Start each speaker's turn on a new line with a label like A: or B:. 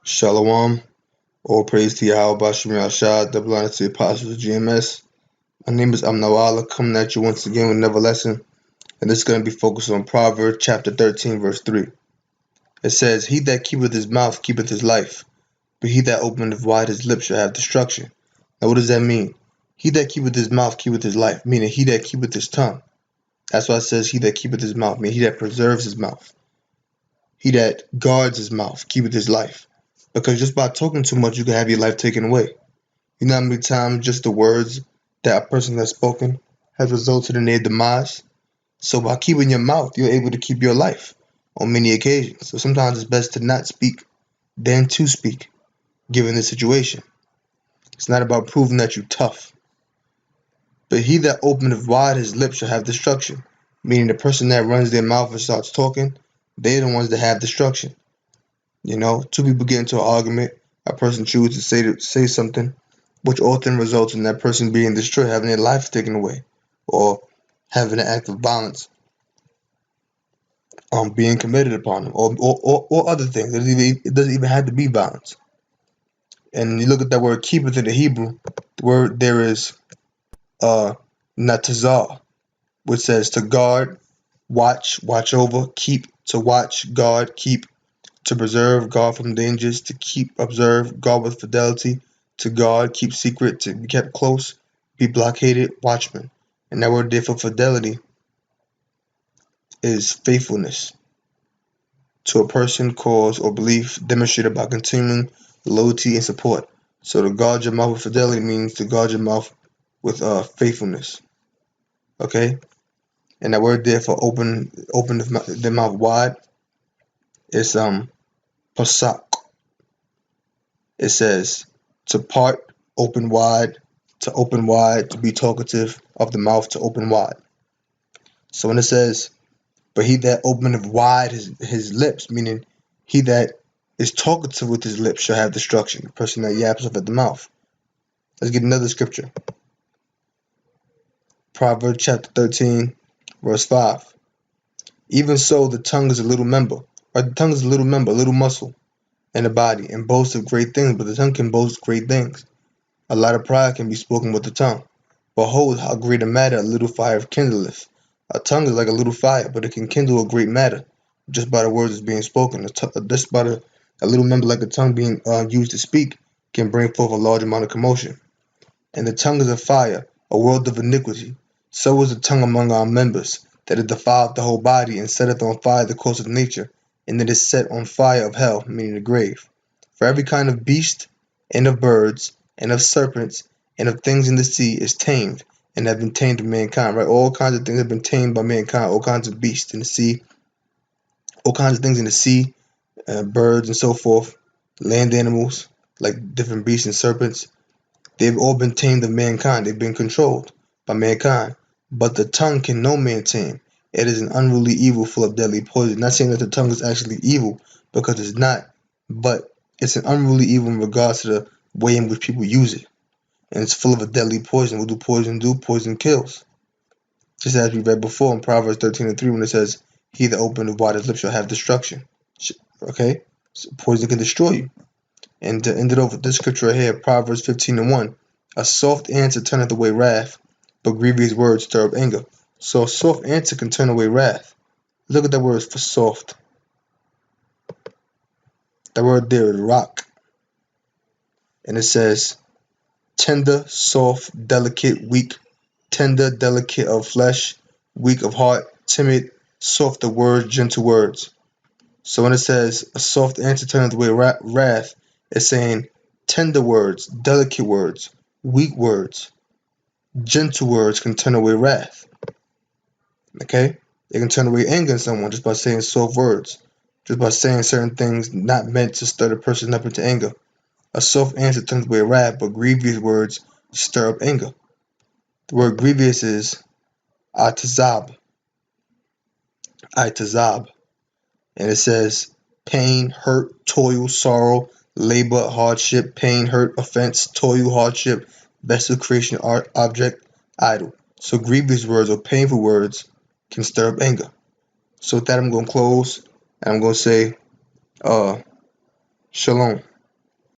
A: Shalom. All praise to Yahweh Bashim Yahshua, double honor to the apostles of GMS. My name is Amnawala, coming at you once again with another lesson. And this is going to be focused on Proverbs chapter 13, verse 3. It says, He that keepeth his mouth keepeth his life, but he that openeth wide his lips shall have destruction. Now what does that mean? He that keepeth his mouth keepeth his life, meaning he that keepeth his tongue. That's why it says he that keepeth his mouth, meaning he that preserves his mouth. He that guards his mouth keepeth his life. Because just by talking too much, you can have your life taken away. You know how many times just the words that a person has spoken has resulted in their demise? So by keeping your mouth, you're able to keep your life on many occasions. So sometimes it's best to not speak than to speak, given the situation. It's not about proving that you're tough. But he that openeth wide his lips shall have destruction. Meaning the person that runs their mouth and starts talking, they're the ones that have destruction. You know, two people get into an argument, a person chooses to say something, which often results in that person being destroyed, having their life taken away, or having an act of violence being committed upon them, or other things. It doesn't even have to be violence. And you look at that word keepeth in the Hebrew, the word there is natazah, which says to guard, watch over, keep, to watch, guard, keep, to preserve, guard from dangers, to keep, observe, guard with fidelity, to guard, keep secret, to be kept close, be blockaded, watchman. And that word there for fidelity is faithfulness to a person, cause, or belief demonstrated by continuing loyalty and support. So to guard your mouth with fidelity means to guard your mouth with faithfulness. Okay? And that word there for open the mouth wide is pasak. It says to part, open wide, to be talkative, of the mouth to open wide. So when it says, but he that openeth wide his lips, meaning he that is talkative with his lips shall have destruction, the person that yaps off at the mouth. Let's get another scripture. Proverbs chapter 13, verse 5. Even so the tongue is a little member, or the tongue is a little muscle in the body, and boasts of great things, but the tongue can boast great things. A lot of pride can be spoken with the tongue. Behold, how great a matter a little fire kindleth. A tongue is like a little fire, but it can kindle a great matter just by the words that's being spoken. Just by a little member like a tongue being used to speak can bring forth a large amount of commotion. And the tongue is a fire, a world of iniquity. So is the tongue among our members, that it defileth the whole body, and setteth on fire the course of nature, and it is set on fire of hell, meaning the grave. For every kind of beast, and of birds, and of serpents, and of things in the sea is tamed, and have been tamed of mankind, right? All kinds of things have been tamed by mankind, all kinds of beasts in the sea, all kinds of things in the sea, birds and so forth, land animals, like different beasts and serpents. They've all been tamed of mankind. They've been controlled by mankind. But the tongue can no man tame. It is an unruly evil full of deadly poison. Not saying that the tongue is actually evil, because it's not, but it's an unruly evil in regards to the way in which people use it. And it's full of a deadly poison. What do poison do? Poison kills. Just as we read before in Proverbs 13:3 when it says, He that openeth wide his lips shall have destruction. Okay? So poison can destroy you. And to end it off with this scripture right here, Proverbs 15:1, a soft answer turneth away wrath, but grievous words stir up anger. So a soft answer can turn away wrath. Look at that word for soft. That word there is rock. And it says, tender, soft, delicate, weak, tender, delicate of flesh, weak of heart, timid, soft of words, gentle words. So when it says a soft answer turneth away wrath, it's saying tender words, delicate words, weak words, gentle words can turn away wrath. Okay? They can turn away anger in someone just by saying soft words, just by saying certain things not meant to stir the person up into anger. A soft answer turns away wrath, but grievous words stir up anger. The word grievous is atazab, and it says pain, hurt, toil, sorrow, labor, hardship, pain, hurt, offense, toil, hardship, vessel, creation, art, object, idol. So grievous words or painful words can stir up anger. So with that, I'm going to close, and I'm going to say, shalom.